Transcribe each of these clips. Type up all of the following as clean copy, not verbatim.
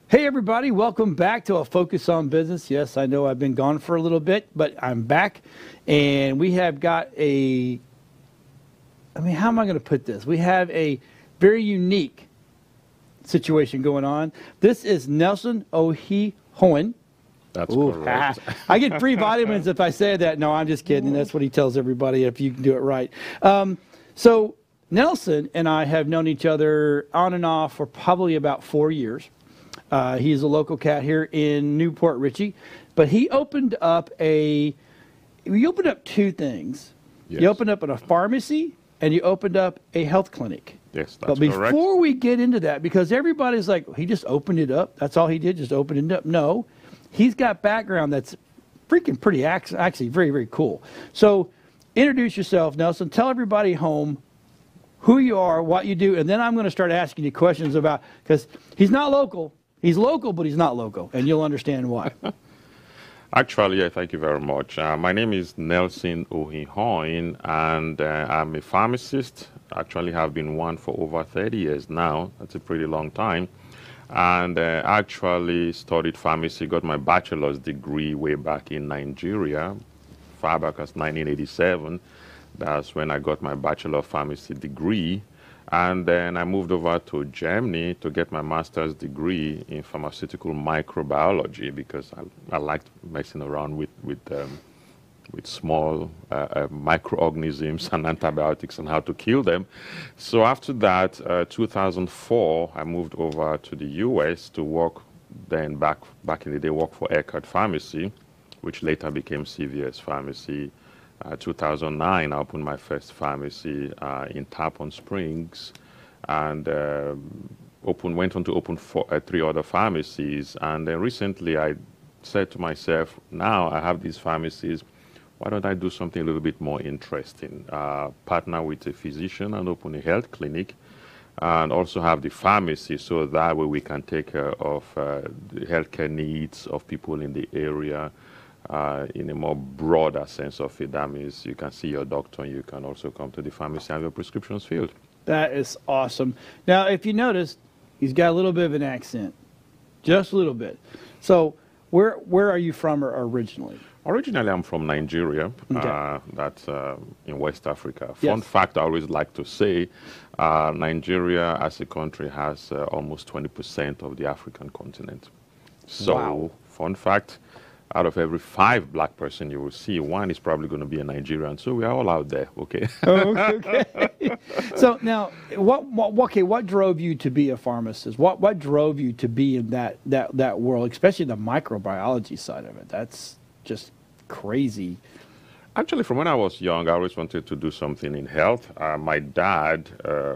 Hey everybody, welcome back to a Focus on Business. Yes, I know I've been gone for a little bit, but I'm back and we have got how am I going to put this? We have a very unique situation going on. This is Nelson Ohihoin. That's correct. I get free vitamins if I say that. No, I'm just kidding. That's what he tells everybody if you can do it right. So Nelson and I have known each other on and off for probably about 4 years. He's a local cat here in Port Richey, but he opened up two things. Yes. You opened up a pharmacy and you opened up a health clinic. Yes, that's But before we get into that, because everybody's like, he just opened it up. That's all he did, just open it up. No, he's got background that's freaking pretty, actually very, very cool. So introduce yourself, Nelson. Tell everybody home who you are, what you do, and then I'm going to start asking you questions about, because he's not local. He's local, but he's not local, and you'll understand why. Actually, yeah, thank you very much. My name is Nelson Ohihoin, and I'm a pharmacist. Actually have been one for over 30 years now. That's a pretty long time. And actually studied pharmacy, got my bachelor's degree way back in Nigeria, far back as 1987. That's when I got my Bachelor of Pharmacy degree. And then I moved over to Germany to get my master's degree in pharmaceutical microbiology because I liked messing around with small microorganisms and antibiotics and how to kill them. So after that, 2004, I moved over to the US to work, then back in the day, work for Earwax Pharmacy, which later became CVS Pharmacy. 2009, I opened my first pharmacy in Tarpon Springs, and went on to open 3 other pharmacies. And then recently, I said to myself, now I have these pharmacies, why don't I do something a little bit more interesting? Partner with a physician and open a health clinic, and also have the pharmacy, so that way we can take care of the healthcare needs of people in the area. In a more broader sense of it. That means you can see your doctor and you can also come to the pharmacy and have your prescriptions filled. That is awesome. Now, if you notice, he's got a little bit of an accent, just a little bit. So where are you from originally? Originally, I'm from Nigeria. Okay. That's in West Africa. Yes. Fun fact I always like to say, Nigeria as a country has almost 20% of the African continent. So, wow. Fun fact, out of every 5 black person you will see, 1 is probably going to be a Nigerian. So we are all out there, okay? Okay. So now, what drove you to be a pharmacist? What drove you to be in that world, especially the microbiology side of it? That's just crazy. Actually, from when I was young, I always wanted to do something in health. My dad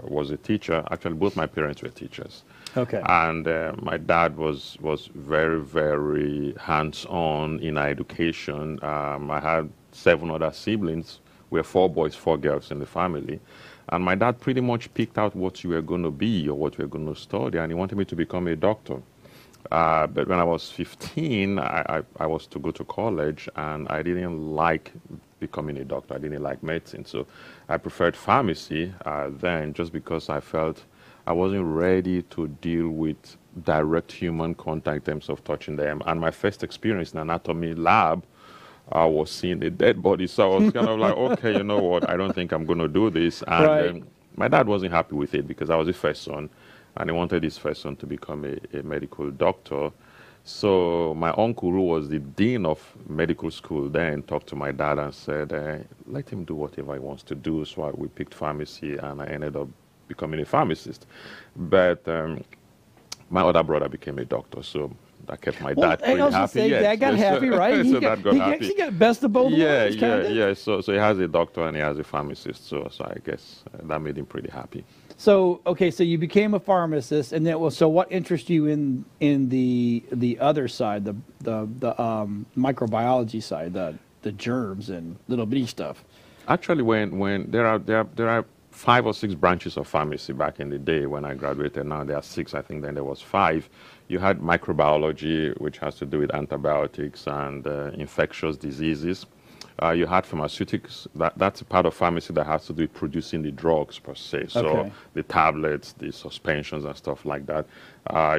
was a teacher. Actually, both my parents were teachers. Okay. And my dad was very, very hands-on in our education. I had 7 other siblings. We're 4 boys, 4 girls in the family. And my dad pretty much picked out what you were going to be or what you were going to study, and he wanted me to become a doctor. But when I was 15, I was to go to college, and I didn't like becoming a doctor. I didn't like medicine. So I preferred pharmacy then, just because I felt I wasn't ready to deal with direct human contact in terms of touching them. And my first experience in an anatomy lab was seeing a dead body. So I was kind of like, okay, you know what, I don't think I'm going to do this. And right. My dad wasn't happy with it because I was his first son, and he wanted his first son to become a medical doctor. So my uncle, who was the dean of medical school then, talked to my dad and said, let him do whatever he wants to do. So we picked pharmacy, and I ended up becoming a pharmacist. But my other brother became a doctor, so that kept my dad pretty happy. Dad got happy, right? So Dad got happy. He got best of both worlds, yeah. So he has a doctor and he has a pharmacist. So I guess that made him pretty happy. So okay, so you became a pharmacist, and then so what interests you in the other side, the microbiology side, the germs and little bitty stuff? Actually, when there are 5 or 6 branches of pharmacy back in the day when I graduated. Now there are 6. I think then there was 5. You had microbiology, which has to do with antibiotics and infectious diseases. You had pharmaceutics. That's a part of pharmacy that has to do with producing the drugs per se. So Okay. the tablets, the suspensions, and stuff like that.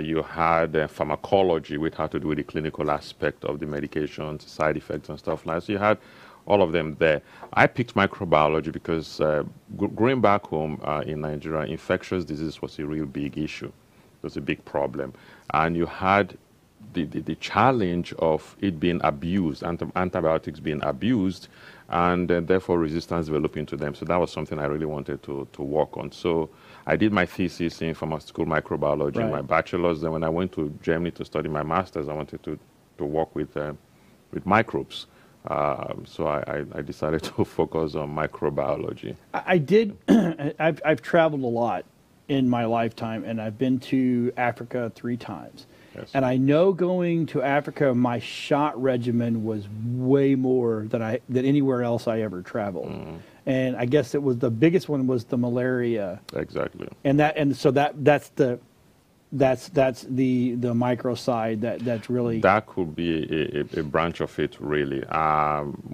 You had pharmacology, which had to do with the clinical aspect of the medications, side effects, and stuff like that. So you had all of them there. I picked microbiology because growing back home in Nigeria, infectious disease was a real big issue. It was a big problem. And you had the challenge of it being abused, antibiotics being abused, and therefore resistance developing to them. So that was something I really wanted to work on. So I did my thesis in pharmaceutical microbiology, Right. my bachelor's. Then when I went to Germany to study my master's, I wanted to work with microbes. So I decided to focus on microbiology. I did. I've traveled a lot in my lifetime, and I've been to Africa 3 times. Yes. And I know going to Africa, my shot regimen was way more than anywhere else I ever traveled. And I guess it was the biggest one was the malaria, Exactly. and so that's the micro side that's really That could be a branch of it, really.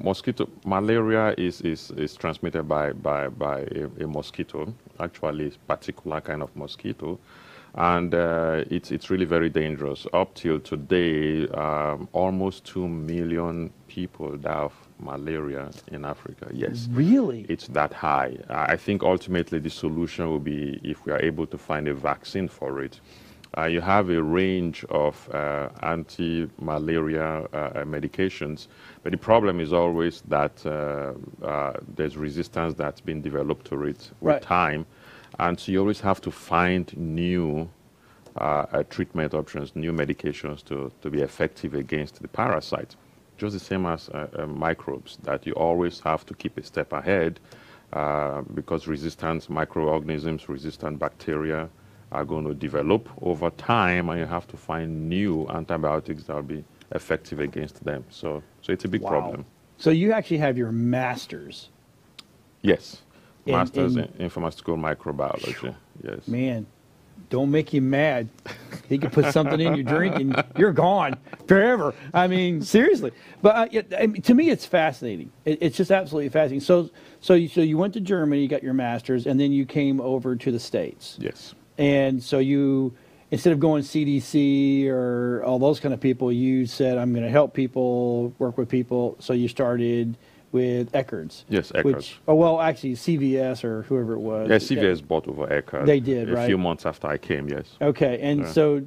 Mosquito malaria is transmitted by a mosquito, actually a particular kind of mosquito, and it's really very dangerous. Up till today, almost 2 million people die of malaria in Africa. Yes. really. It's that high. I think ultimately the solution will be if we are able to find a vaccine for it. You have a range of anti-malaria medications, but the problem is always that there's resistance that's been developed to it with Right. time, and so you always have to find new treatment options, new medications to be effective against the parasite. Just the same as microbes, that you always have to keep a step ahead because resistant microorganisms, resistant bacteria are going to develop over time, and you have to find new antibiotics that will be effective against them. So it's a big Wow. problem. So you actually have your master's. Yes, master's in- in pharmaceutical microbiology. Yes. Man, don't make him mad. He could put something in your drink and you're gone forever. I mean, seriously. But I mean, to me, it's fascinating. It's just absolutely fascinating. So you went to Germany, you got your master's, and then you came over to the States. Yes. And so you, instead of going CDC or all those kind of people, you said, I'm going to help people, work with people. So you started with Eckerd's. Yes, Eckerd's. Actually, CVS or whoever it was. Yeah, CVS bought over Eckerd. They did, a right? few months after I came, yes. Okay, and Yeah. so,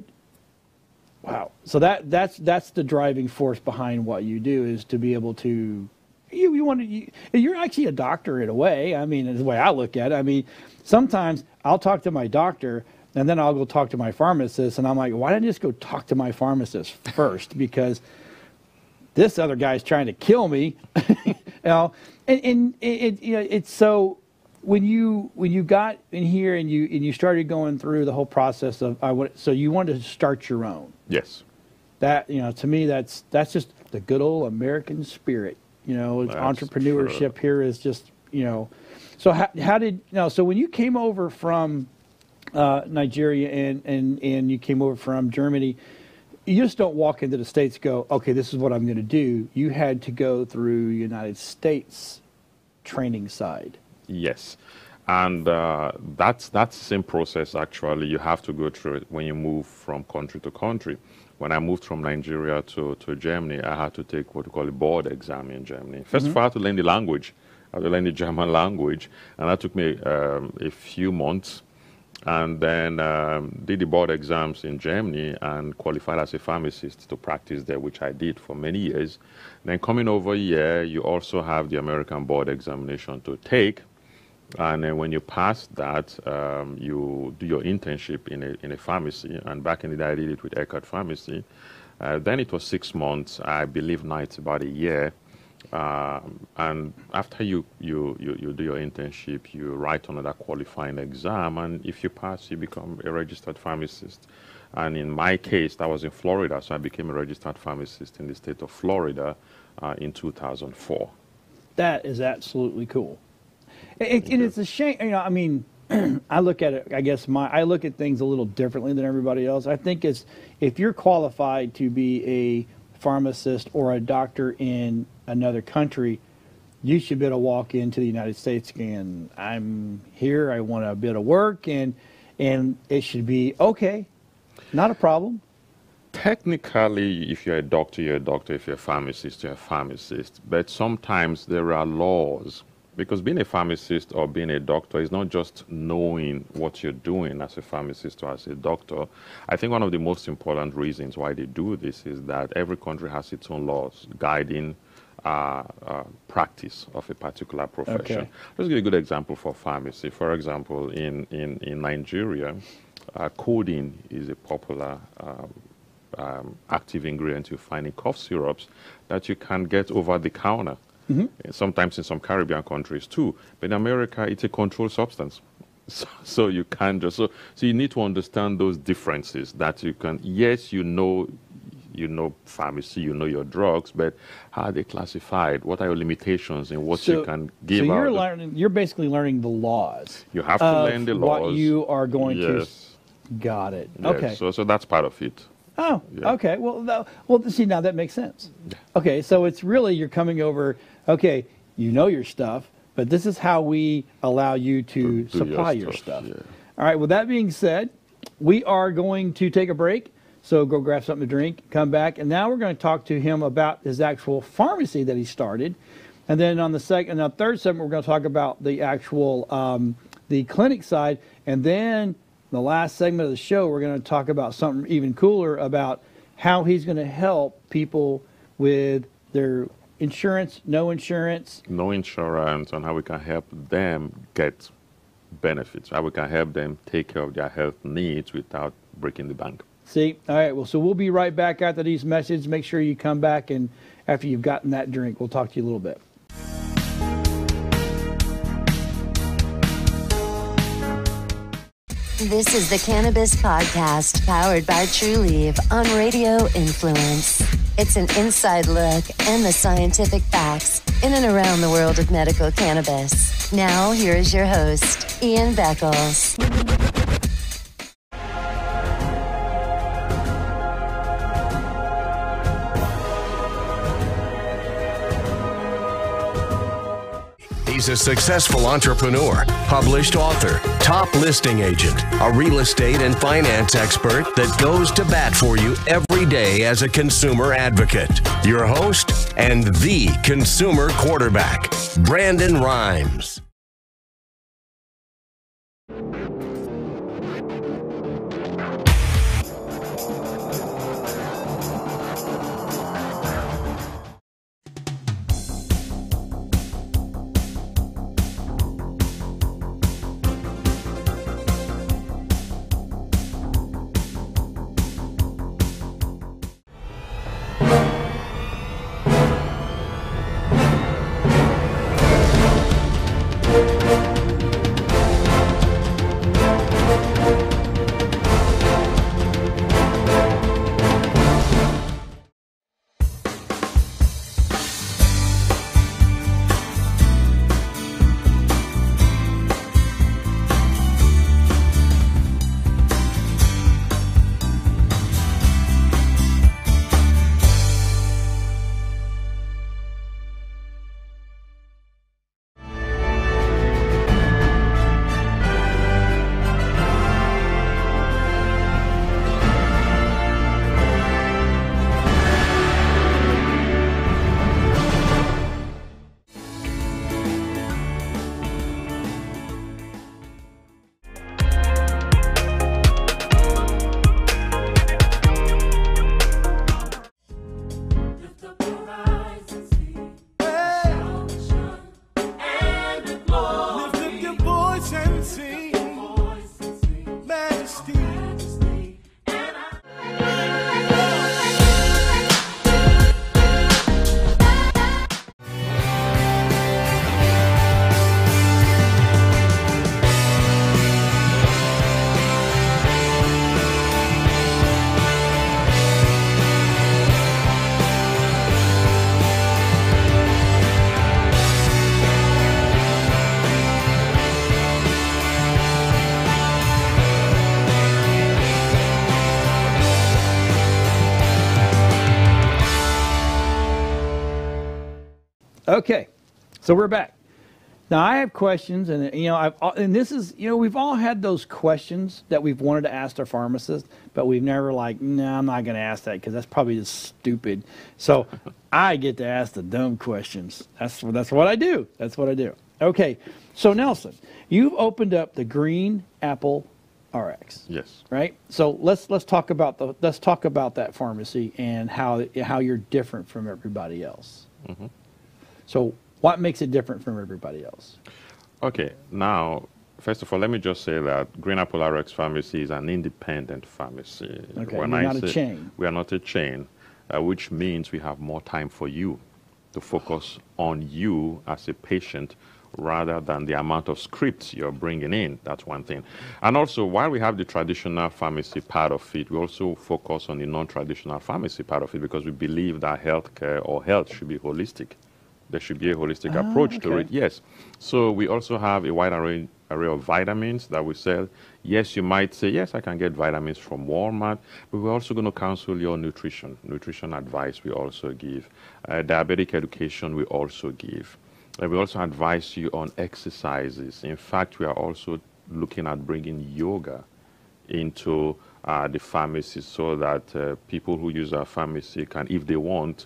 wow. So that's the driving force behind what you do, is to be able to, you're actually a doctor in a way. I mean, the way I look at it. I mean, sometimes I'll talk to my doctor, and then I'll go talk to my pharmacist, and I'm like, why don't I just go talk to my pharmacist first? Because this other guy's trying to kill me, you know. And it's so when you got in here and you started going through the whole process of so you wanted to start your own. Yes. That, to me, that's just the good old American spirit. That's Entrepreneurship true. here is just, So how did so when you came over from Nigeria and you came over from Germany, you just don't walk into the States and go, okay, this is what I'm going to do. You had to go through United States training side. Yes. And that's the same process, actually. You have to go through it when you move from country to country. When I moved from Nigeria to Germany, I had to take what we call a board exam in Germany. First of all, I had to learn the language. I had to learn the German language. And that took me a few months. And then did the board exams in Germany and qualified as a pharmacist to practice there, which I did for many years. Then coming over here, you also have the American board examination to take. And then when you pass that, you do your internship in a pharmacy. And back in the day, I did it with Eckerd Pharmacy. Then it was 6 months. I believe now it's about a year. And after you do your internship, you write another qualifying exam. And if you pass, you become a registered pharmacist. And in my case, that was in Florida. So I became a registered pharmacist in the state of Florida in 2004. That is absolutely cool. And it's a shame, I mean, I look at it, I look at things a little differently than everybody else. I think if you're qualified to be a pharmacist or a doctor in another country, you should be able to walk into the United States and I'm here, I want a bit of work, and it should be okay, not a problem. Technically, if you're a doctor, you're a doctor. If you're a pharmacist, you're a pharmacist. But sometimes there are laws, because being a pharmacist or being a doctor is not just knowing what you're doing as a pharmacist or as a doctor. I think one of the most important reasons why they do this is that every country has its own laws guiding practice of a particular profession. Okay. Let's give you a good example for pharmacy. For example, in Nigeria, codeine is a popular active ingredient you find in cough syrups that you can get over the counter. Sometimes in some Caribbean countries too. But in America, it's a controlled substance. So you can't just, so you need to understand those differences that you can, yes, you know pharmacy, you know your drugs, but how are they classified? What are your limitations in what you can give so out? You're basically learning the laws. You have to learn the laws. What you are going to. Got it. Yes. Okay. So that's part of it. Oh, Yeah. okay. Well, see, now that makes sense. Yeah. Okay, so it's really you're coming over, okay, you know your stuff, but this is how we allow you to Do supply your stuff. Yeah. All right, with that being said, we are going to take a break, so go grab something to drink, come back, and now we're going to talk to him about his actual pharmacy that he started. And then on the third segment, we're going to talk about the actual, the clinic side, and then the last segment of the show, we're going to talk about something even cooler about how he's going to help people with their insurance, no insurance. No insurance, and how we can help them get benefits, how we can help them take care of their health needs without breaking the bank. See? All right, well, so we'll be right back after these messages. Make sure you come back, and after you've gotten that drink, we'll talk to you a little bit. This is the Cannabis Podcast, powered by TrueLeaf on Radio Influence. It's an inside look and the scientific facts in and around the world of medical cannabis. Now, here is your host, Ian Beckles. He's a successful entrepreneur, published author, top listing agent, a real estate and finance expert that goes to bat for you every day as a consumer advocate. Your host and the consumer quarterback, Brandon Rhymes. Okay, So we're back. Now I have questions, and and this is, we've all had those questions that we've wanted to ask our pharmacist, but we've never no, I'm not going to ask that because that's probably just stupid. So I get to ask the dumb questions. That's what I do. That's what I do. Okay, so Nelson, you've opened up the Green Apple RX. Yes. Right. So let's talk about that pharmacy and how you're different from everybody else. Mm-hmm. So what makes it different from everybody else? Okay. Now, first of all, let me just say that Green Apple RX Pharmacy is an independent pharmacy. Okay. We're not a chain. We are not a chain, which means we have more time for you to focus on you as a patient, rather than the amount of scripts you're bringing in. That's one thing. And also, while we have the traditional pharmacy part of it, we also focus on the non-traditional pharmacy part of it, because we believe that healthcare or health should be holistic. There should be a holistic approach to it. Yes. So we also have a wide array of vitamins that we sell. Yes, you might say, yes, I can get vitamins from Walmart, but we're also going to counsel your nutrition advice we also give. Diabetic education we also give. We also advise you on exercises. In fact, we are also looking at bringing yoga into the pharmacy, so that people who use our pharmacy can, if they want,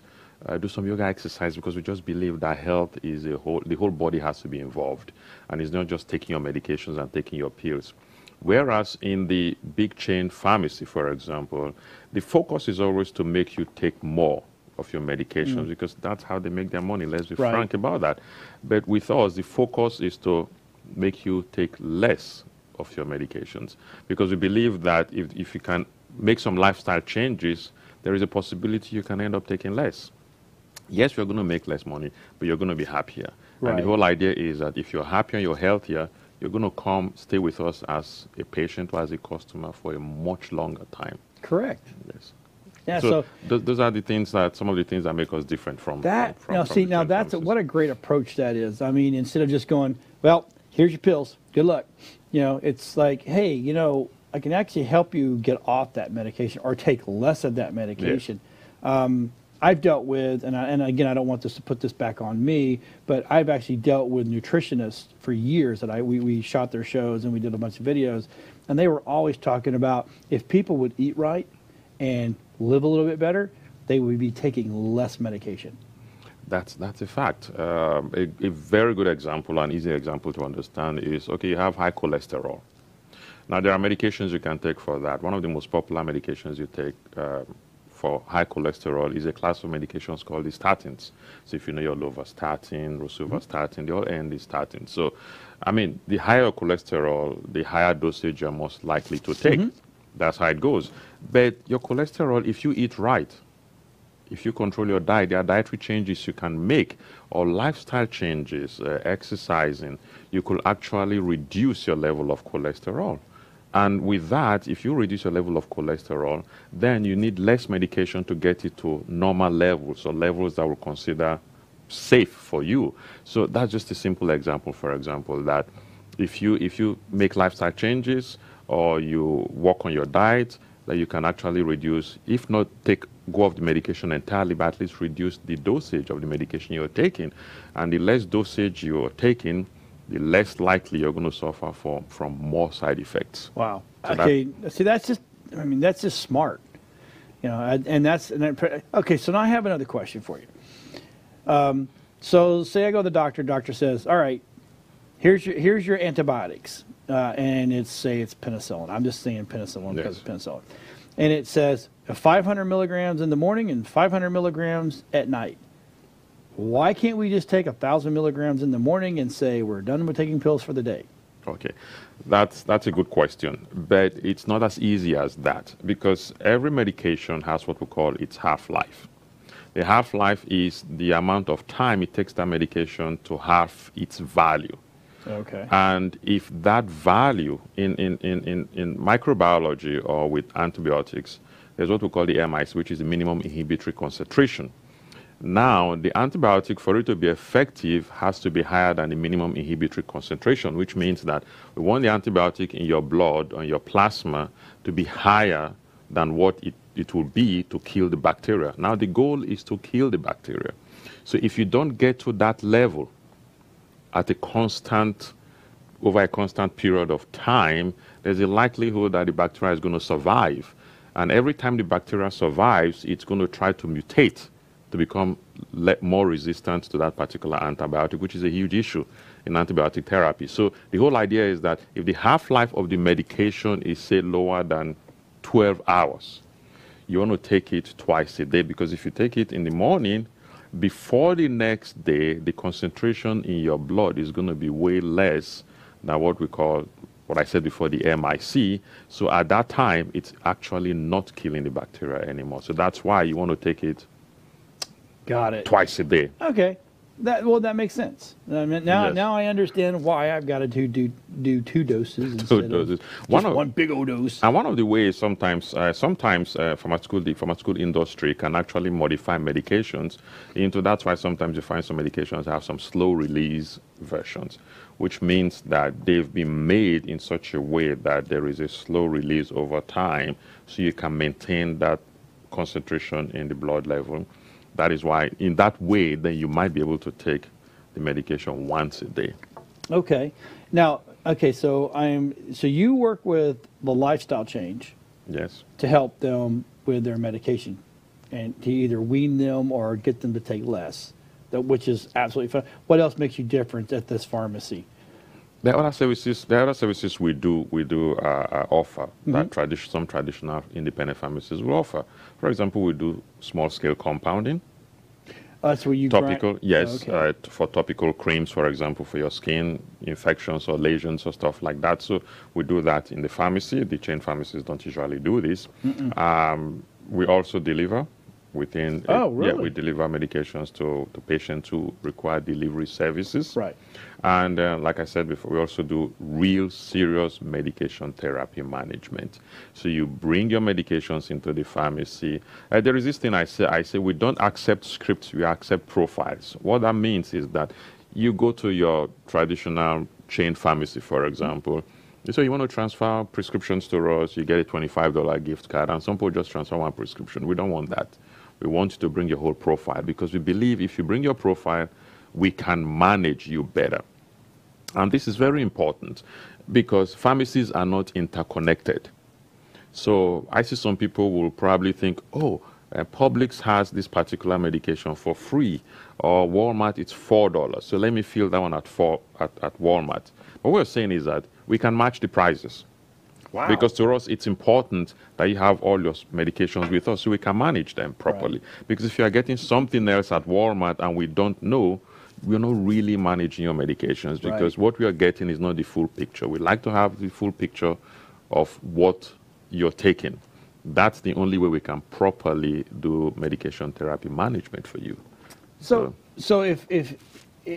do some yoga exercise, because we just believe that health is the whole body has to be involved, and it's not just taking your medications and taking your pills. Whereas in the big chain pharmacy, for example, the focus is always to make you take more of your medications, because that's how they make their money. Let's be frank about that. But with us, the focus is to make you take less of your medications, because we believe that if you can make some lifestyle changes, there is a possibility you can end up taking less. Yes, you're going to make less money, but you're going to be happier. Right. And the whole idea is that if you're happier and you're healthier, you're going to come stay with us as a patient or as a customer for a much longer time. Correct. Yes. Yeah, so those are the things some of the things that make us different from that. That's what a great approach that is. I mean, instead of just going, well, here's your pills, good luck. It's like, hey, I can actually help you get off that medication or take less of that medication. Yes. I've dealt with, and again, I don't want to put this back on me, but I've actually dealt with nutritionists for years that we shot their shows and we did a bunch of videos, and they were always talking about if people would eat right and live a little bit better, they would be taking less medication. That's a fact. A very good example, an easy example to understand is, okay, you have high cholesterol. Now, there are medications you can take for that. One of the most popular medications you take for high cholesterol is a class of medications called the statins. So if you know your lovastatin, rosuvastatin, they all end in statin. So, I mean, the higher cholesterol, the higher dosage you're most likely to take. That's how it goes. But your cholesterol, if you eat right, if you control your diet, there are dietary changes you can make, or lifestyle changes, exercising, you could actually reduce your level of cholesterol. And with that, if you reduce your level of cholesterol, then you need less medication to get it to normal levels, or levels that we'll consider safe for you. So that's just a simple example, for example, that if you make lifestyle changes or you work on your diet, that you can actually reduce, if not go off the medication entirely, but at least reduce the dosage of the medication you're taking. And the less dosage you're taking, the less likely you're going to suffer from more side effects. Wow. So that's just smart. Okay, so now I have another question for you. So say I go to the doctor says, all right, here's your antibiotics. And it's penicillin. I'm just saying penicillin because it's penicillin. And it says 500 milligrams in the morning and 500 milligrams at night. Why can't we just take 1,000 milligrams in the morning and say we're done with taking pills for the day? Okay, that's a good question, but it's not as easy as that, because every medication has what we call its half-life. The half-life is the amount of time it takes that medication to halve its value. Okay. And if that value in microbiology or with antibiotics, there's what we call the MIC, which is the minimum inhibitory concentration. Now, the antibiotic, for it to be effective, has to be higher than the minimum inhibitory concentration, which means that we want the antibiotic in your blood or in your plasma to be higher than what it will be to kill the bacteria. Now, the goal is to kill the bacteria. So if you don't get to that level, at a constant, over a constant period of time, there's a likelihood that the bacteria is going to survive. And every time the bacteria survives, it's going to try to mutate to become more resistant to that particular antibiotic, which is a huge issue in antibiotic therapy. So the whole idea is that if the half-life of the medication is, say, lower than 12 hours, you want to take it twice a day, because if you take it in the morning, before the next day, the concentration in your blood is going to be way less than what we call, what I said before, the MIC. So at that time, it's actually not killing the bacteria anymore. So that's why you want to take it Got it. twice a day. Okay. That makes sense. I mean, now Yes. now I understand why I've got to do 2 doses instead doses. of One just of- one big old dose. And one of the ways the pharmaceutical industry can actually modify medications into, that's why sometimes you find some medications have some slow release versions, which means that they've been made in such a way that there is a slow release over time, so you can maintain that concentration in the blood level. That is why, in that way, then you might be able to take the medication once a day. Okay. Now, so you work with the lifestyle change Yes. to help them with their medication and to either wean them or get them to take less, which is absolutely fine. What else makes you different at this pharmacy? The other services we do offer that some traditional independent pharmacies will offer. For example, we do small scale compounding. That's where you Topical, grind- yes, Oh, okay. for topical creams, for example, for your skin infections or lesions or stuff like that. So we do that in the pharmacy. The chain pharmacies don't usually do this. We also deliver within. Oh, Yeah, really? we deliver medications to patients who require delivery services. Right. And like I said before, we also do real serious medication therapy management. So you bring your medications into the pharmacy. There is this thing I say we don't accept scripts, we accept profiles. What that means is that you go to your traditional chain pharmacy, for example. So you want to transfer prescriptions to us, you get a $25 gift card, and some people just transfer one prescription. We don't want that. We want you to bring your whole profile, because we believe if you bring your profile, we can manage you better. And this is very important because pharmacies are not interconnected. So I see some people will probably think, oh, Publix has this particular medication for free, or Walmart it's $4. So let me fill that one at Walmart. What we're saying is that we can match the prices. Wow. Because to us, it's important that you have all your medications with us so we can manage them properly. Right. Because if you are getting something else at Walmart and we don't know, we're not really managing your medications, because Right. what we are getting is not the full picture. We like to have the full picture of what you're taking. That's the only way we can properly do medication therapy management for you. So if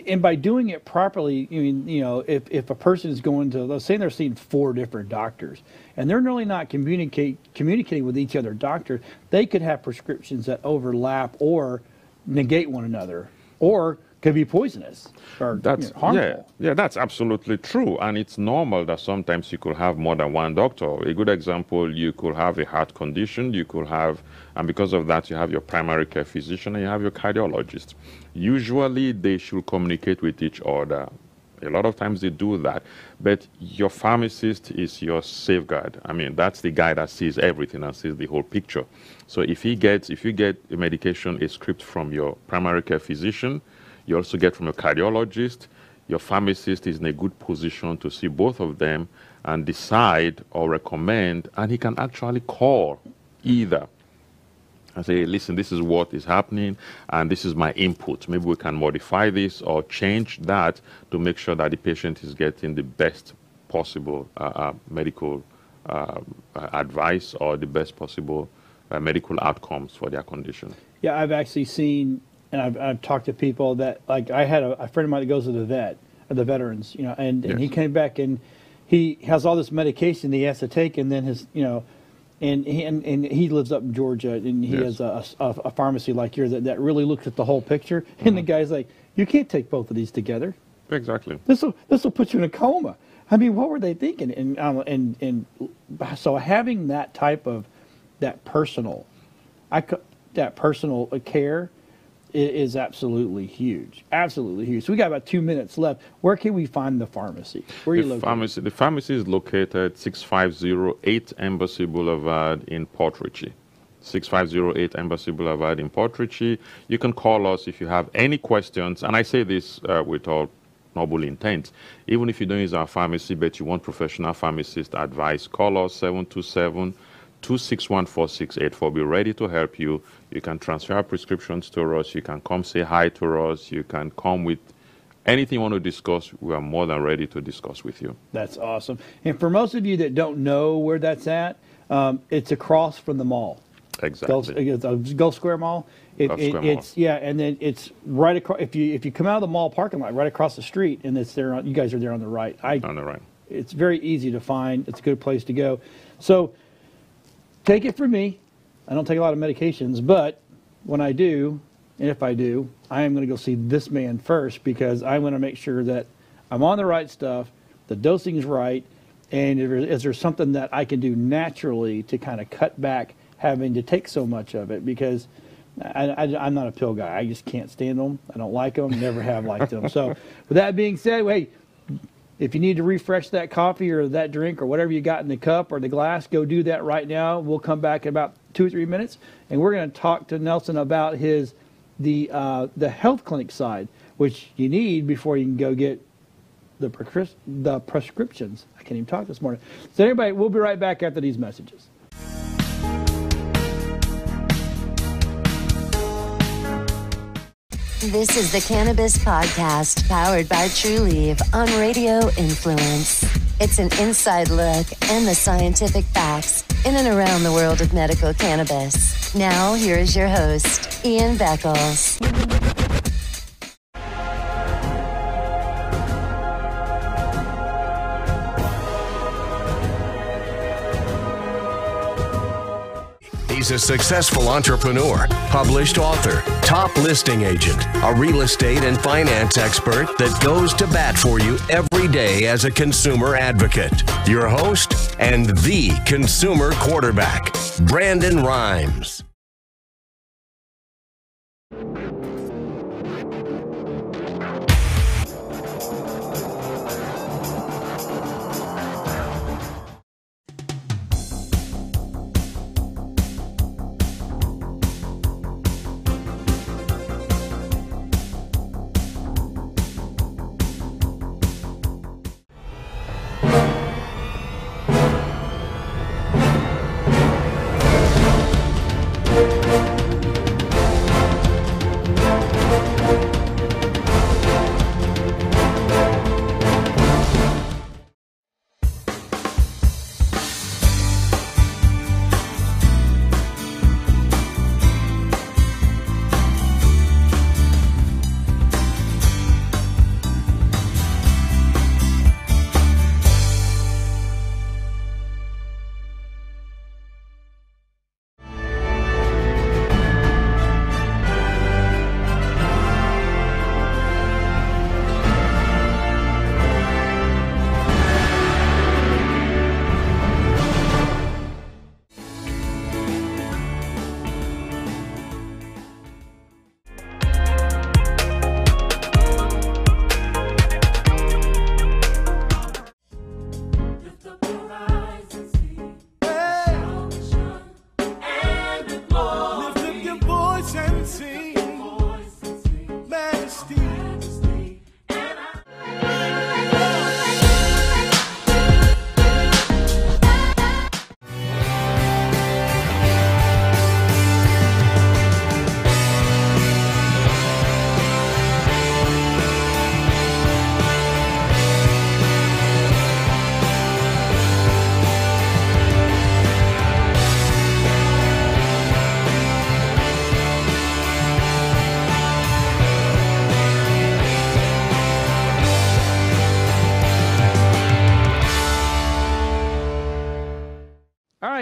and by doing it properly, if a person is going to, let's say they're seeing 4 different doctors, and they're really not communicating with each other doctor, they could have prescriptions that overlap or negate one another, or could be poisonous or harmful. Yeah, that's absolutely true. And it's normal that sometimes you could have more than one doctor. A good example, you could have a heart condition, and because of that, you have your primary care physician and you have your cardiologist. Usually, they should communicate with each other. A lot of times they do that, but your pharmacist is your safeguard. I mean, that's the guy that sees everything and sees the whole picture. So if you get a medication, a script from your primary care physician, you also get from your cardiologist, your pharmacist is in a good position to see both of them and decide or recommend, and he can actually call either and say, listen, this is what is happening, and this is my input. Maybe we can modify this or change that to make sure that the patient is getting the best possible medical advice or the best possible medical outcomes for their condition. Yeah, I've actually seen, and I've talked to people that, like, I had a friend of mine that goes to the veterans, and he came back and he has all this medication that he has to take, and then and he lives up in Georgia, and he has a pharmacy like yours that really looks at the whole picture. And the guy's like, you can't take both of these together. Exactly. This will put you in a coma. I mean, what were they thinking? And so having that type of that personal care is absolutely huge. Absolutely huge. So we got about 2 minutes left. Where can we find the pharmacy? Where are you located? The pharmacy is located 6508 Embassy Boulevard in Port Richey. 6508 Embassy Boulevard in Port Richey. You can call us if you have any questions. And I say this with all noble intent. Even if you don't use our pharmacy, but you want professional pharmacist advice, call us 727-261-4684. We'll be ready to help you. You can transfer prescriptions to us. You can come say hi to us. You can come with anything you want to discuss. We are more than ready to discuss with you. That's awesome. And for most of you that don't know where that's at, it's across from the mall. Exactly. Gulf Square Mall. It's yeah, and then it's right across. If you come out of the mall parking lot, right across the street, and it's there. You guys are there on the right. On the right. It's very easy to find. It's a good place to go. So take it from me. I don't take a lot of medications, but when I do, and if I do, I am going to go see this man first because I want to make sure that I'm on the right stuff, the dosing is right, and is there something that I can do naturally to kind of cut back having to take so much of it, because I'm not a pill guy. I just can't stand them. I don't like them. Never have liked them. So with that being said, hey, if you need to refresh that coffee or that drink or whatever you got in the cup or the glass, go do that right now. We'll come back in about 2 or 3 minutes, and we're going to talk to Nelson about the health clinic side, which you need before you can go get the prescriptions. I can't even talk this morning. So anyway, we'll be right back after these messages. This is the Cannabis Podcast, powered by TrueLeaf on Radio Influence. It's an inside look and the scientific facts in and around the world of medical cannabis. Now, here is your host, Ian Beckles. He's a successful entrepreneur, published author, top listing agent, a real estate and finance expert that goes to bat for you every day as a consumer advocate. Your host and the consumer quarterback, Brandon Rhymes.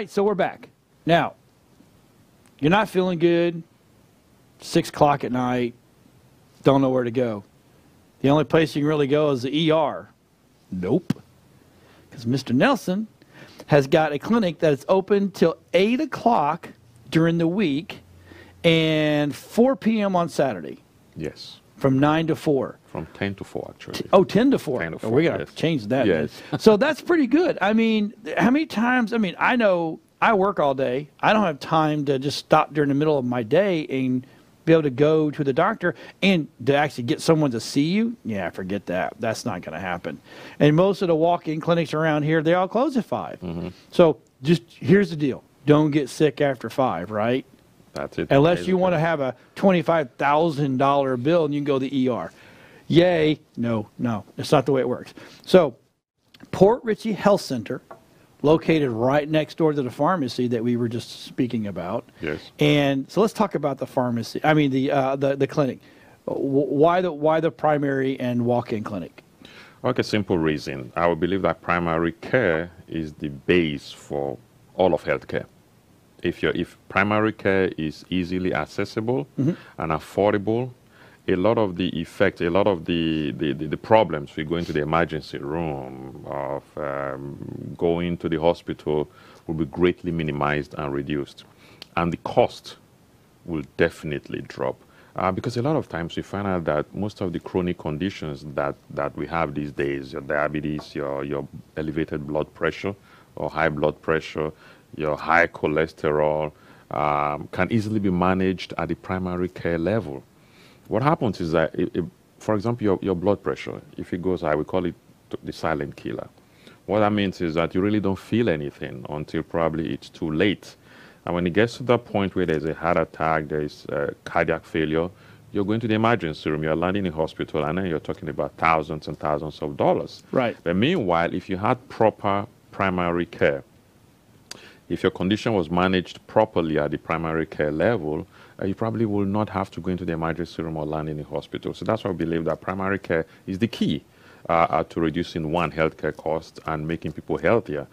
right, so we're back. Now, you're not feeling good, 6 o'clock at night, don't know where to go. The only place you can really go is the ER. Nope. Because Mr. Nelson has got a clinic that is open till 8 o'clock during the week, and 4 p.m. on Saturday Yes. from 9 to 4. From 10 to 4, actually. Oh, 10 to 4. 10 to 4, we got to yes. change that. Yes. So that's pretty good. I mean, how many times? I mean, I know I work all day. I don't have time to just stop during the middle of my day and be able to go to the doctor and to actually get someone to see you. Yeah, forget that. That's not going to happen. And most of the walk-in clinics around here, they all close at 5. So just here's the deal. Don't get sick after 5, right? That's it. Unless you want to have a $25,000 bill and you can go to the ER. Yay. No, that's not the way it works. So Port Richey Health Center, located right next door to the pharmacy that we were just speaking about. Yes. And so let's talk about the pharmacy. I mean, the clinic. Why the primary and walk-in clinic? Okay, simple reason. I would believe that primary care is the base for all of healthcare. If primary care is easily accessible and affordable, a lot of the effects, a lot of the problems we go into the emergency room of going to the hospital will be greatly minimized and reduced. And the cost will definitely drop. Because a lot of times we find out that most of the chronic conditions that we have these days, your diabetes, your elevated blood pressure or high blood pressure, your high cholesterol, can easily be managed at the primary care level. What happens is that, for example, your blood pressure, if it goes high, we call it the silent killer. What that means is that you really don't feel anything until probably it's too late. And when it gets to that point where there's a heart attack, there's cardiac failure, you're going to the emergency room, you're landing in hospital, and then you're talking about thousands and thousands of dollars. Right. But meanwhile, if you had proper primary care, if your condition was managed properly at the primary care level, you probably will not have to go into the emergency room or land in the hospital. So that's why I believe that primary care is the key to reducing healthcare costs and making people healthier.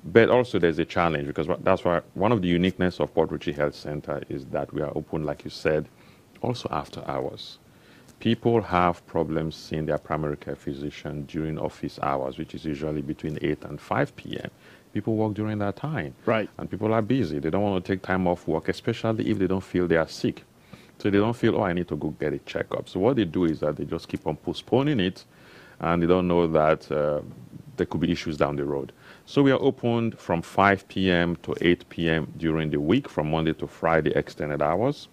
But also there's a challenge, because that's why one of the uniqueness of Port Richey Health Center is that we are open, like you said, also after hours. People have problems seeing their primary care physician during office hours, which is usually between 8 and 5 p.m. People work during that time. Right. And people are busy. They don't want to take time off work, especially if they don't feel they are sick. So they don't feel, oh, I need to go get a checkup. So what they do is that they just keep on postponing it, and they don't know that there could be issues down the road. So we are open from 5 p.m. to 8 p.m. during the week, from Monday to Friday, extended hours,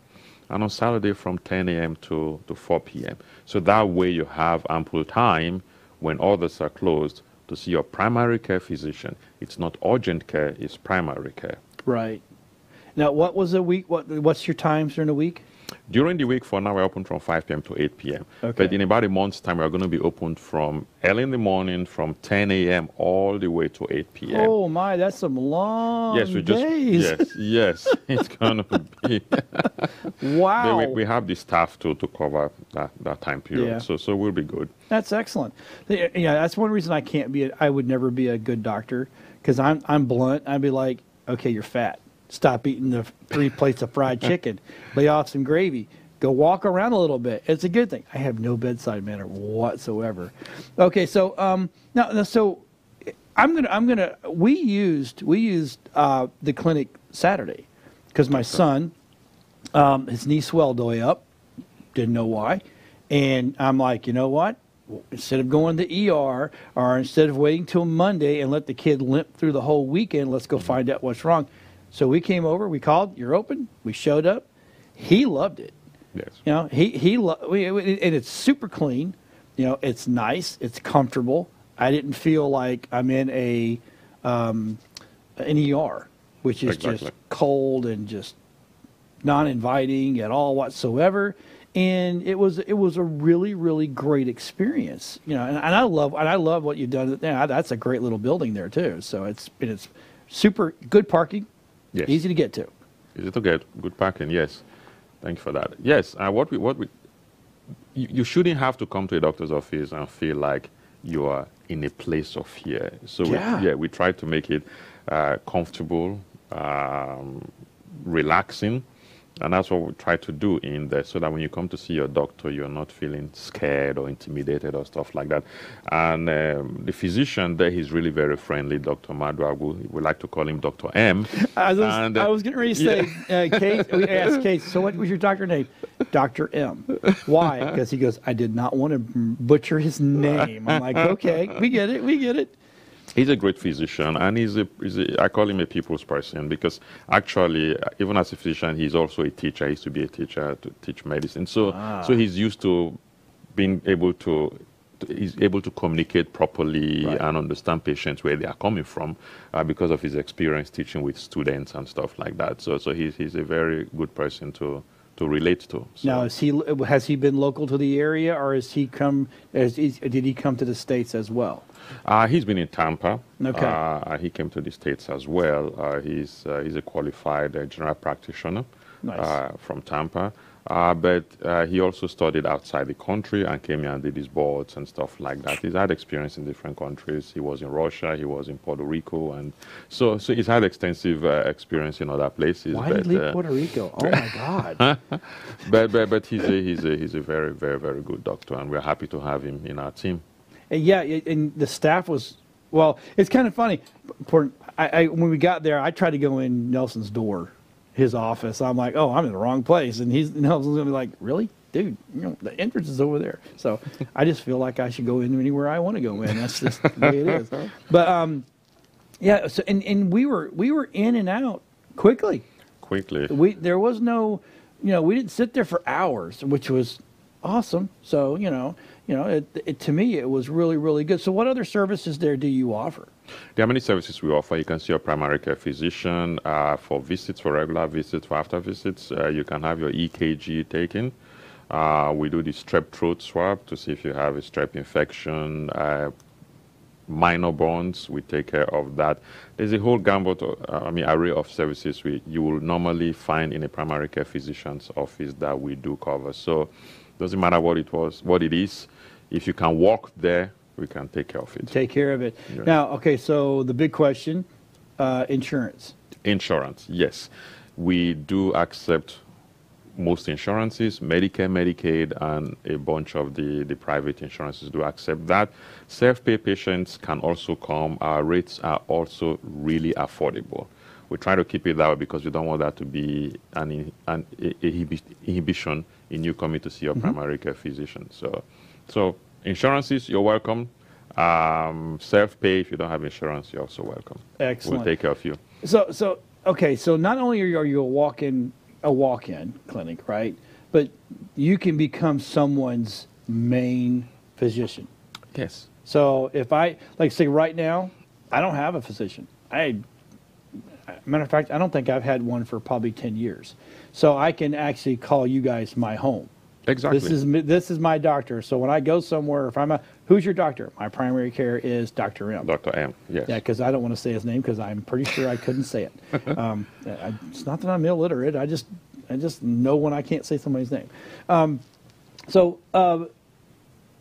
and on Saturday from 10 a.m. to 4 p.m. So that way you have ample time when others are closed to see your primary care physician. It's not urgent care, it's primary care. Right. Now, what was the week? What's your times during the week? During the week, for now, we're open from 5 p.m. to 8 p.m. Okay. But in about a month's time, we're going to be open from early in the morning, from 10 a.m. all the way to 8 p.m. Oh, my, that's some long days. Yes, it's going to be. Wow. But we have the staff to cover that time period, Yeah. so we'll be good. That's excellent. Yeah, that's one reason I would never be a good doctor, because I'm blunt. I'd be like, okay, you're fat. Stop eating the 3 plates of fried chicken. Lay off some gravy. Go walk around a little bit. It's a good thing. I have no bedside manner whatsoever. Okay, so so we used the clinic Saturday, because my son, his knee swelled way up, didn't know why, and I'm like, you know what? Instead of going to ER, or instead of waiting till Monday and let the kid limp through the whole weekend, let's go find out what's wrong. So we came over, we called, you're open, we showed up. He loved it. Yes. You know, and it's super clean. You know, it's nice, it's comfortable. I didn't feel like I'm in an ER, which is just cold and just non-inviting at all whatsoever. And it was a really, really great experience. You know, and I love what you've done. That's a great little building there too. So it's super good parking. Yes. Easy to get to. Easy to get. Good parking, yes. Thank you for that. Yes, you shouldn't have to come to a doctor's office and feel like you are in a place of fear. So we try to make it comfortable, relaxing, And that's what we try to do in there, so that when you come to see your doctor, you're not feeling scared or intimidated or stuff like that. And the physician there, he's really very friendly, Dr. Madwagu. We like to call him Dr. M. I was getting ready to say, Kate, we asked Kate, so what was your doctor name? Dr. M. Why? Because he goes, I did not want to butcher his name. I'm like, okay, we get it. He's a great physician, and I call him a people's person, because actually, even as a physician, he's also a teacher. He used to be a teacher to teach medicine. So he's used to being able to, he's able to communicate properly and understand patients where they are coming from, because of his experience teaching with students and stuff like that. So he's a very good person to relate to. So. Now, has he been local to the area, or did he come to the States as well? He's been in Tampa. Okay. He came to the States as well. He's a qualified general practitioner from Tampa. But he also studied outside the country and came here and did his boards and stuff like that. He's had experience in different countries. He was in Russia. He was in Puerto Rico. And so he's had extensive experience in other places. Why did he leave Puerto Rico? Oh, my God. but he's a very, very, very good doctor, and we're happy to have him in our team. Yeah, and the staff was, well, it's kind of funny. When we got there, I tried to go in Nelson's door, his office. I'm like, oh, I'm in the wrong place. And Nelson's going to be like, really? Dude, the entrance is over there. So I just feel like I should go in anywhere I want to go in. That's just the way it is. But, yeah, so, and we were in and out quickly. There was no, we didn't sit there for hours, which was awesome. So, to me, it was really, really good. So what other services do you offer? There are many services we offer. You can see your primary care physician for visits, for regular visits, for after visits. You can have your EKG taken. We do the strep throat swab to see if you have a strep infection. Minor burns, we take care of that. There's a whole gamut, array of services you will normally find in a primary care physician's office that we do cover. So doesn't matter what it is. If you can walk there, we can take care of it. Take care of it. Yes. Now, okay, so the big question, insurance. Insurance, yes. We do accept most insurances, Medicare, Medicaid, and a bunch of the private insurances do accept that. Self-pay patients can also come. Our rates are also really affordable. We try to keep it that way because we don't want that to be an inhibition in you coming to see your primary care physician. So insurances, you're welcome. Self-pay, if you don't have insurance, you're also welcome. Excellent. We'll take care of you. So okay, so not only are you a walk-in clinic, right? But you can become someone's main physician. Yes. So if say right now, I don't have a physician. Matter of fact, I don't think I've had one for probably 10 years. So I can actually call you guys my home. Exactly. This is my doctor. So when I go somewhere, who's your doctor? My primary care is Dr. M. Dr. M, yes. Yeah, because I don't want to say his name because I'm pretty sure I couldn't say it. It's not that I'm illiterate. I just know when I can't say somebody's name.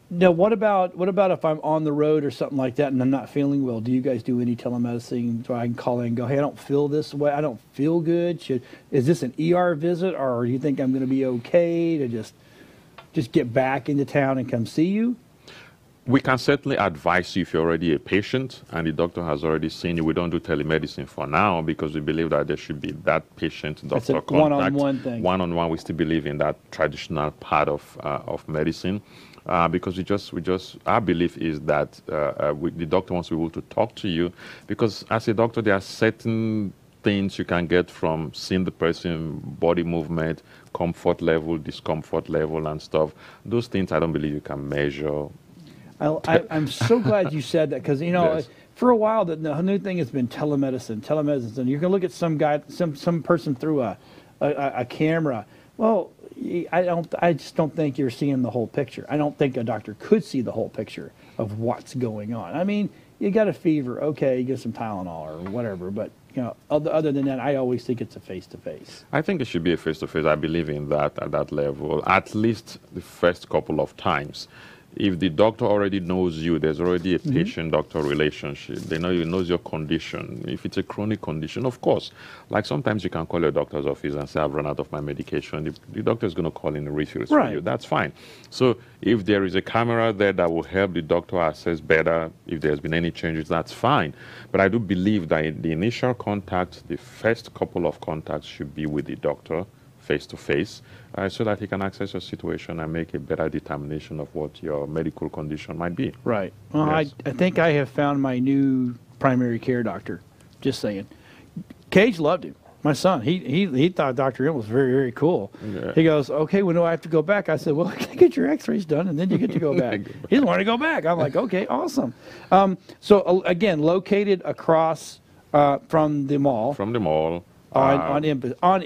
Now, what about if I'm on the road or something like that and I'm not feeling well? Do you guys do any telemedicine so I can call in and go, hey, I don't feel this way. I don't feel good. Is this an ER visit, or do you think I'm going to be okay to just get back into town and come see you? We can certainly advise you if you're already a patient and the doctor has already seen you. We don't do telemedicine for now because we believe that there should be that patient-doctor contact. One-on-one thing. One-on-one, we still believe in that traditional part of medicine. Because our belief is that the doctor wants to be able to talk to you, because as a doctor there are certain things you can get from seeing the person, body movement, comfort level, discomfort level and stuff. Those things I don't believe you can measure. I'm so glad you said that, because Yes. for a while the new thing has been telemedicine, and you can look at some guy, some person through a camera. Well, I just don't think you're seeing the whole picture. I don't think a doctor could see the whole picture of what's going on. I mean, you got a fever, okay, you get some Tylenol or whatever, but other than that, I always think it's a face-to-face. I think it should be a face-to-face. I believe in that at that level, at least the first couple of times. if the doctor already knows you, there's already a patient-doctor relationship. They know you, knows your condition. If it's a chronic condition, of course, like sometimes you can call your doctor's office and say, I've run out of my medication. The doctor is going to call in refills for you. That's fine. So if there is a camera there that will help the doctor assess better if there's been any changes, that's fine. But I do believe that the initial contact, the first couple of contacts should be with the doctor, face-to-face, so that he can assess your situation and make a better determination of what your medical condition might be. Right. Well, Yes. I think I have found my new primary care doctor. Just saying. Cage loved him. My son, he thought Dr. M was very, very cool. Yeah. He goes, okay, when do I have to go back? I said, well, get your x-rays done, and then you get to go back. He didn't want to go back. I'm like, okay, awesome. Again, located across from the mall. From the mall. On Embassy. On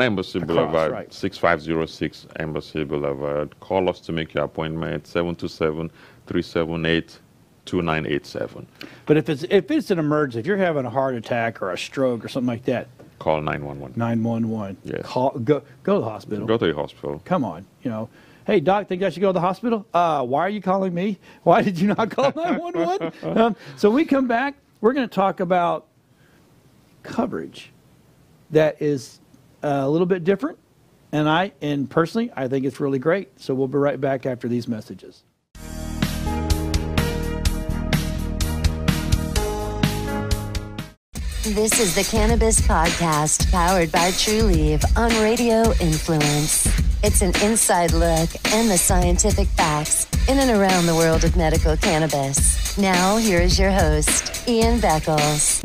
Embassy Across, Boulevard, right. 6506 Embassy Boulevard. Call us to make your appointment, 727-378-2987. But if it's an emergency, if you're having a heart attack or a stroke or something like that, Call 911. 911. Yes. Go to the hospital. Go to the hospital. Come on, Hey, doc, think I should go to the hospital? Why are you calling me? Why did you not call 911? So we come back, we're going to talk about coverage that is a little bit different. And personally, I think it's really great. So we'll be right back after these messages. This is the Cannabis Podcast, powered by TrueLeaf on Radio Influence. It's an inside look and the scientific facts in and around the world of medical cannabis. Now, here is your host, Ian Beckles.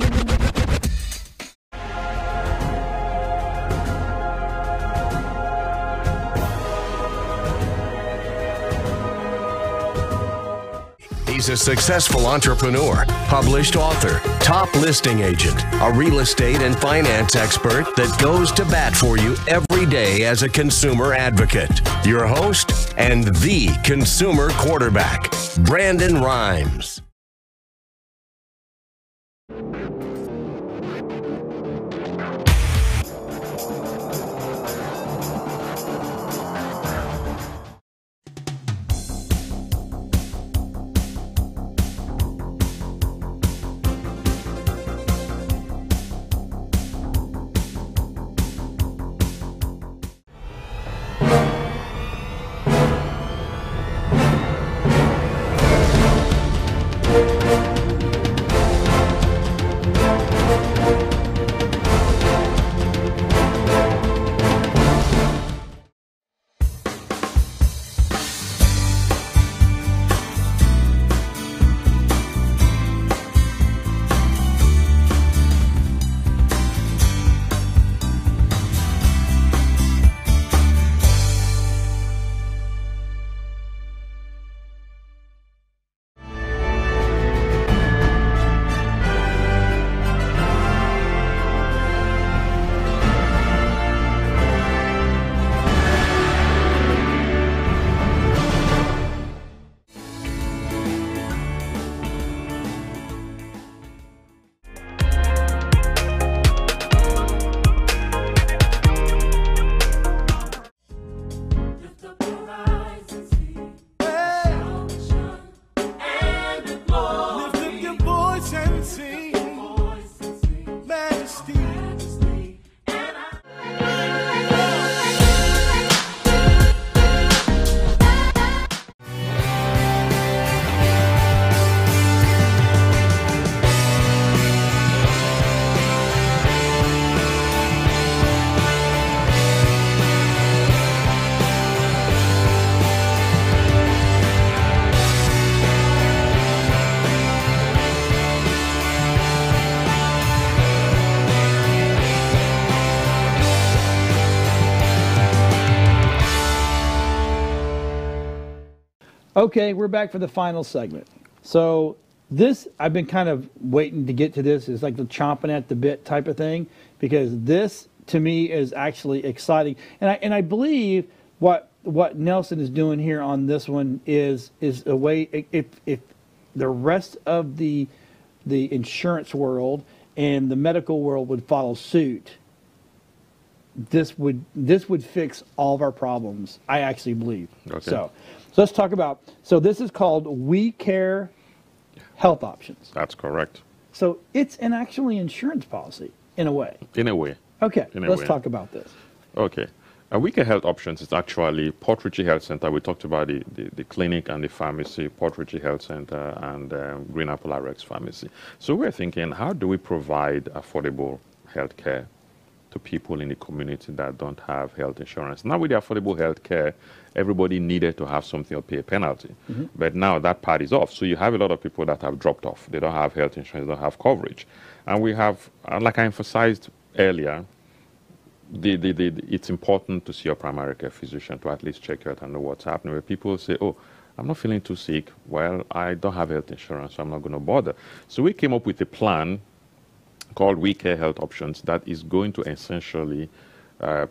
He's a successful entrepreneur, published author, top listing agent, a real estate and finance expert that goes to bat for you every day as a consumer advocate. Your host and the consumer quarterback, Brandon Rhymes. Okay, we're back for the final segment. So this, I've been kind of waiting to get to this. It's like the chomping at the bit type of thing, because this, to me, is actually exciting. And I believe what Nelson is doing here on this one is a way, if the rest of the insurance world and the medical world would follow suit, this would fix all of our problems, I actually believe. Okay. So So let's talk about, so this is called We Care Health Options. That's correct. So it's an actually insurance policy in a way. In a way. Okay, In a let's way. talk about this. Okay. We Care Health Options is actually Port Richey Health Center. We talked about the clinic and the pharmacy, Port Richey Health Center and Green Apple RX Pharmacy. So we're thinking, how do we provide affordable health care to people in the community that don't have health insurance? Now with the affordable health care, everybody needed to have something or pay a penalty. But now that part is off. So you have a lot of people that have dropped off. They don't have health insurance, they don't have coverage. And we have, like I emphasized earlier, it's important to see your primary care physician to at least check out and know what's happening. Where people say, oh, I'm not feeling too sick. Well, I don't have health insurance, so I'm not going to bother. So we came up with a plan called We Care Health Options that is going to essentially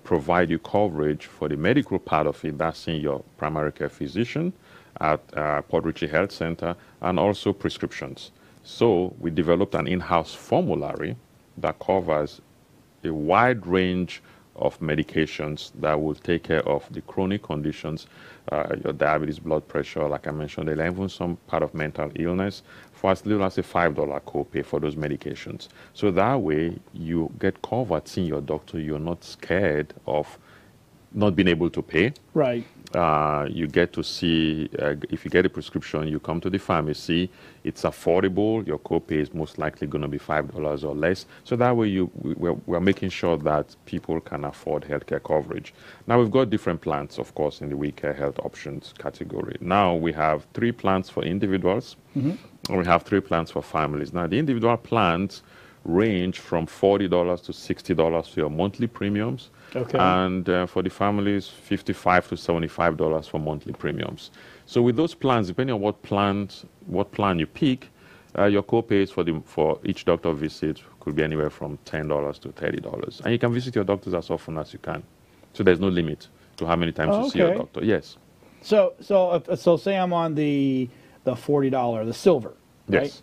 provide you coverage for the medical part of it. That's in your primary care physician at Port Richey Health Center, and also prescriptions. So we developed an in-house formulary that covers a wide range of medications that will take care of the chronic conditions, your diabetes, blood pressure, like I mentioned, even some part of mental illness, for as little as a $5 copay for those medications. So that way you get covered, seeing your doctor, you're not scared of not being able to pay. Right. You get to see, if you get a prescription, you come to the pharmacy, it's affordable, your copay is most likely going to be $5 or less. So that way we're making sure that people can afford healthcare coverage. Now we've got different plans, of course, in the We Care Health Options category. Now we have 3 plans for individuals, and we have 3 plans for families. Now the individual plans range from $40 to $60 for your monthly premiums. Okay. And for the families, $55 to $75 for monthly premiums. So with those plans, depending on what plan you pick, your co-pays for each doctor visit could be anywhere from $10 to $30. And you can visit your doctors as often as you can. So there's no limit to how many times you see your doctor. Yes. So say I'm on the $40, the silver, right?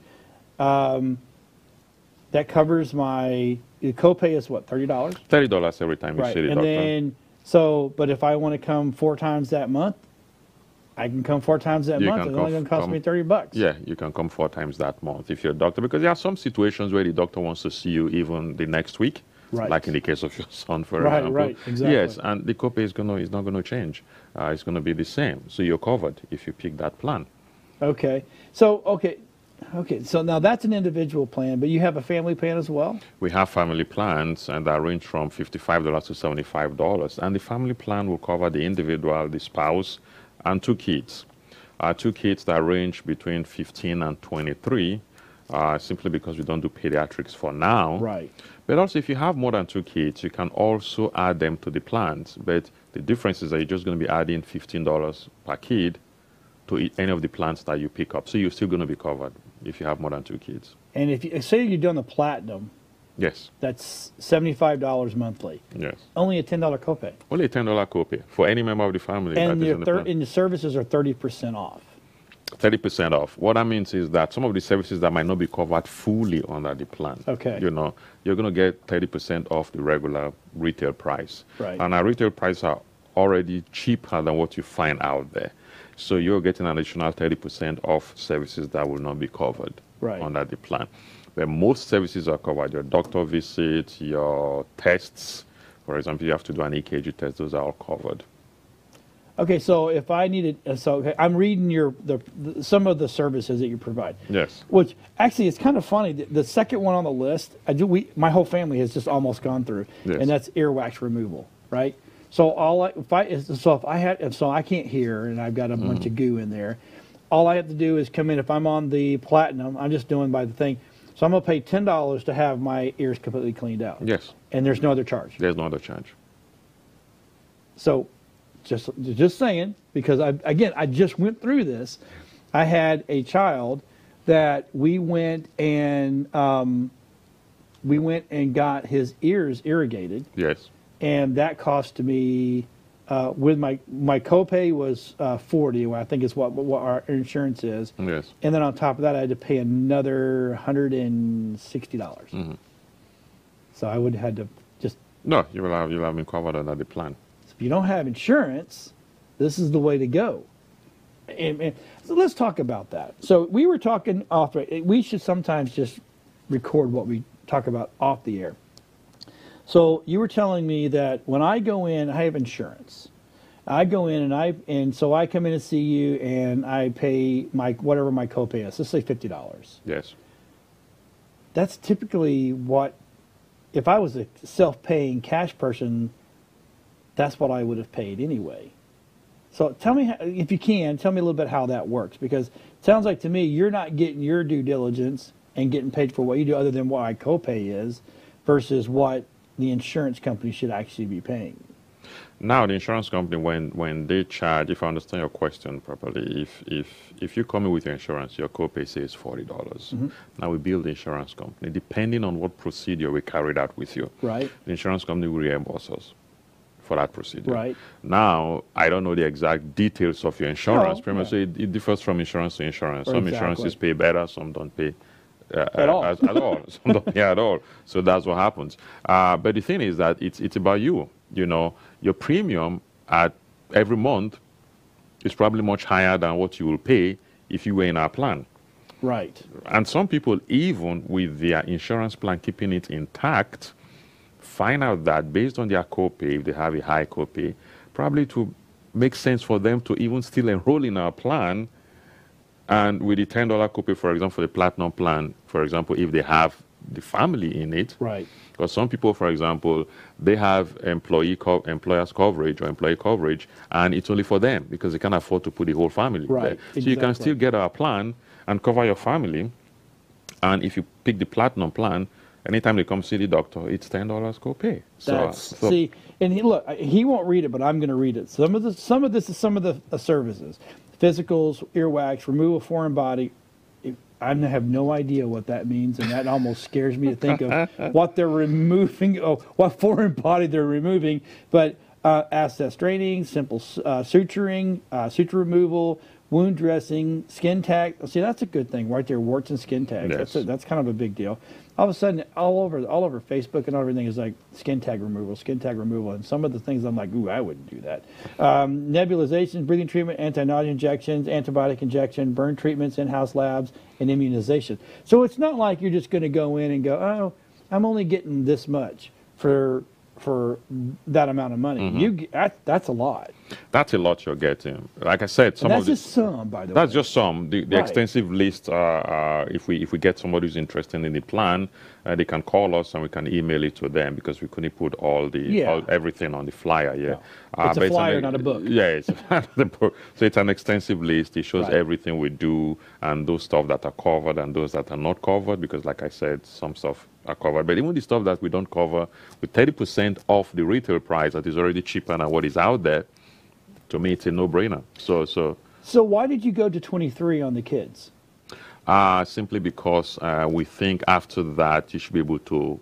Yes. That covers my copay is what, $30? $30 every time you see the doctor. And then, but if I want to come 4 times that month, I can come 4 times that month. It's only going to cost me $30. Yeah, you can come 4 times that month if you're a doctor, because there are some situations where the doctor wants to see you even the next week, like in the case of your son, for example. Right, exactly. Yes, and the copay is not going to change. It's going to be the same. So you're covered if you pick that plan. Okay. So now that's an individual plan, but you have a family plan as well? We have family plans, and that range from $55 to $75. And the family plan will cover the individual, the spouse, and 2 kids. 2 kids that range between 15 and 23, simply because we don't do pediatrics for now. Right. But also, if you have more than 2 kids, you can also add them to the plans. But the difference is that you're just going to be adding $15 per kid to any of the plans that you pick up. So you're still going to be covered if you have more than 2 kids. And if you say you're doing the platinum, yes, that's $75 monthly. Yes. Only a $10 copay. Only a $10 copay for any member of the family. And the services are 30% off. 30% off. What that means is that some of the services that might not be covered fully under the plan, you're going to get 30% off the regular retail price. Right. And our retail prices are already cheaper than what you find out there. So you're getting an additional 30% off services that will not be covered under the plan. But most services are covered. Your doctor visits, your tests. For example, you have to do an EKG test. Those are all covered. Okay, so if I needed, I'm reading some of the services that you provide. Yes. Which actually it's kind of funny. The second one on the list, my whole family has just almost gone through, and that's earwax removal, right? So I can't hear and I've got a bunch of goo in there. All I have to do is come in. If I'm on the platinum, I'm just doing by the thing. So I'm going to pay $10 to have my ears completely cleaned out. Yes. And there's no other charge. There's no other charge. So just saying, because I just went through this. I had a child that we went and got his ears irrigated. Yes. And that cost me, with my copay was $40, I think is what our insurance is. Yes. And then on top of that, I had to pay another $160. So I would have had to just. No, you'll have been covered under the plan. So if you don't have insurance, this is the way to go. So let's talk about that. So we were talking off. We should sometimes just record what we talk about off the air. So you were telling me that when I go in, I have insurance. I go in and so I come in and see you and I pay whatever my copay is. Let's say $50. Yes. That's typically what, if I was a self-paying cash person, that's what I would have paid anyway. So tell me, if you can, tell me a little bit how that works, because it sounds like to me you're not getting your due diligence and getting paid for what you do other than what my copay is versus what the insurance company should actually be paying. Now, the insurance company, when they charge, if I understand your question properly, if you come in with your insurance, your copay says $40. Mm-hmm. Now, we bill the insurance company. Depending on what procedure we carried out with you, right, the insurance company will reimburse us for that procedure. Right. Now, I don't know the exact details of your insurance. So it differs from insurance to insurance. Some insurances pay better, some don't pay at all. Some don't pay at all. So that's what happens. But the thing is that it's about you. You know, your premium at every month is probably much higher than what you will pay if you were in our plan. Right. And some people, even with their insurance plan keeping it intact, find out that based on their copay, if they have a high copay, probably to make sense for them to even still enroll in our plan. And with the $10 copay, for example, for the platinum plan, for example, if they have the family in it. Right. Because some people, for example, they have employer's coverage or employee coverage, and it's only for them because they can't afford to put the whole family there. Exactly. So you can still get our plan and cover your family. And if you pick the platinum plan, anytime they come see the doctor, it's $10 copay. See, and he won't read it, but I'm going to read it. Some of this is some of the services: physicals, earwax, removal of foreign body. I have no idea what that means, and that almost scares me to think of what they're removing, what foreign body they're removing. But access draining, simple suturing, suture removal, wound dressing, skin tag. See, that's a good thing right there, warts and skin tags. Yes. That's kind of a big deal. All of a sudden, all over Facebook and everything is like skin tag removal. And some of the things I'm like, ooh, I wouldn't do that. Nebulizations, breathing treatment, anti-nausea injections, antibiotic injection, burn treatments, in-house labs, and immunization. So it's not like you're just going to go in and go, oh, I'm only getting this much for that amount of money. Mm-hmm. That's a lot. That's a lot you're getting. Like I said, That's just some, by the way. That's just some. The Right. extensive list, if we get somebody who's interested in the plan, they can call us and we can email it to them because we couldn't put everything on the flyer. Yeah. It's a flyer, not a book. Yeah, it's not a book. So it's an extensive list. It shows Right. everything we do and those stuff that are covered and those that are not covered because, like I said, some stuff are covered. But even the stuff that we don't cover, with 30% off the retail price that is already cheaper than what is out there, to me, it's a no-brainer. So why did you go to 23 on the kids? Simply because we think after that you should be able to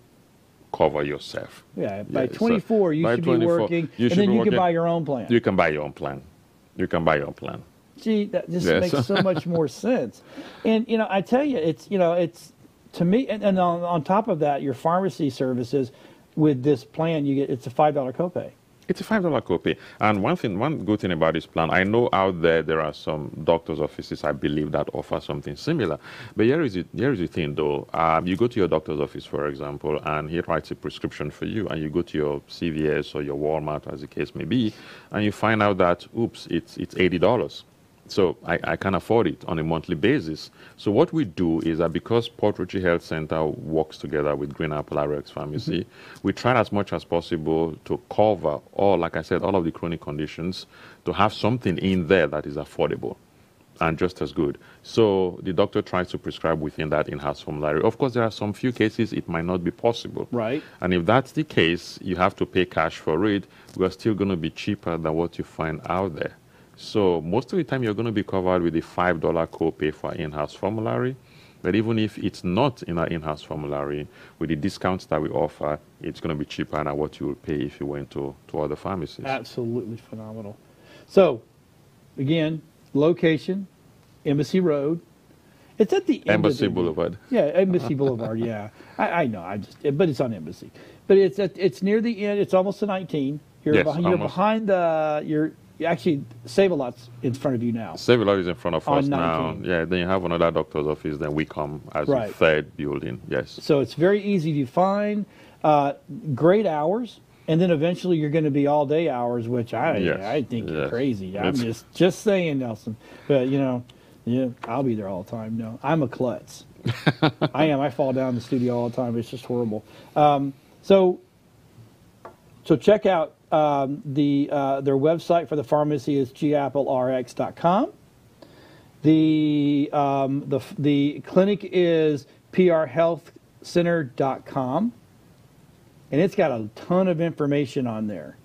cover yourself. Yeah, by 24 you should be working, and then you can buy your own plan. You can buy your own plan. Gee, that just makes so much more sense. And I tell you, it's to me, and on top of that, your pharmacy services with this plan, it's a $5 copay. It's a $5 copay. And one good thing about this plan, I know out there are some doctor's offices, I believe, that offer something similar. But here is the thing, though. You go to your doctor's office, for example, and he writes a prescription for you, and you go to your CVS or your Walmart, as the case may be, and you find out that, oops, it's $80. So I can afford it on a monthly basis. So what we do is that because Port Richey Health Center works together with Green Apple Rx Pharmacy, we try as much as possible to cover all of the chronic conditions, to have something in there that is affordable and just as good. So the doctor tries to prescribe within that in-house formulary. Of course, there are some few cases it might not be possible. Right. And if that's the case, you have to pay cash for it. We are still going to be cheaper than what you find out there. So most of the time you're going to be covered with a $5 copay for in-house formulary. But even if it's not in our in-house formulary, with the discounts that we offer, it's going to be cheaper than what you will pay if you went to other pharmacies. Absolutely phenomenal. So, again, location, Embassy Road. It's at the end Embassy of Boulevard. Yeah, Embassy Boulevard, yeah. I know, but it's on Embassy. But it's near the end. It's almost to 19. You're behind actually, Save-A-Lot's in front of you now. Save-A-Lot is in front of On us now. 19. Yeah, then you have another doctor's office, then we come as Right. a third building, yes. So it's very easy to find, great hours, and then eventually you're going to be all-day hours, which I think you're yes. crazy. I'm It's- just saying, Nelson. But, yeah, I'll be there all the time. No, I'm a klutz. I am. I fall down in the studio all the time. It's just horrible. So check out their website for the pharmacy is gapplerx.com. The clinic is prhealthcenter.com, and it's got a ton of information on there.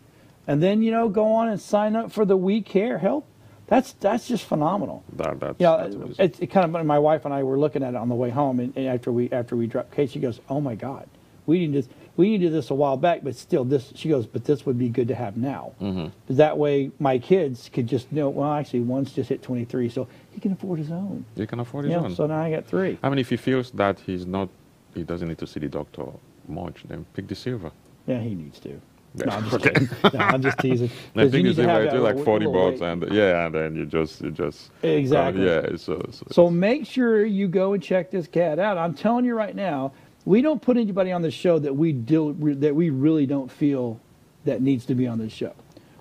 And then go on and sign up for the We Care Help. That's just phenomenal. That's It kind of, my wife and I were looking at it on the way home, and after we dropped Kate, she goes, "Oh my God, we needed this a while back, but still she goes, but this would be good to have now. Mm-hmm. That way my kids could just know, well, actually one's just hit 23, so he can afford his own. You can afford his own. So now I got 3. I mean, if he feels that he doesn't need to see the doctor much, then pick the silver. Yeah, he needs to. Yeah. No, I'm just kidding. No, I'm just teasing. I 'Cause think you it's need to have like, that like 40 little bucks, weight. and then you just Exactly. So make sure you go and check this cat out. I'm telling you right now, we don't put anybody on the show that we really don't feel that needs to be on this show,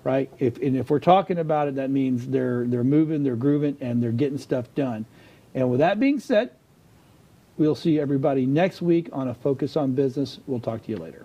right? If we're talking about it, that means they're moving, they're grooving, and they're getting stuff done. And with that being said, we'll see everybody next week on A Focus on Business. We'll talk to you later.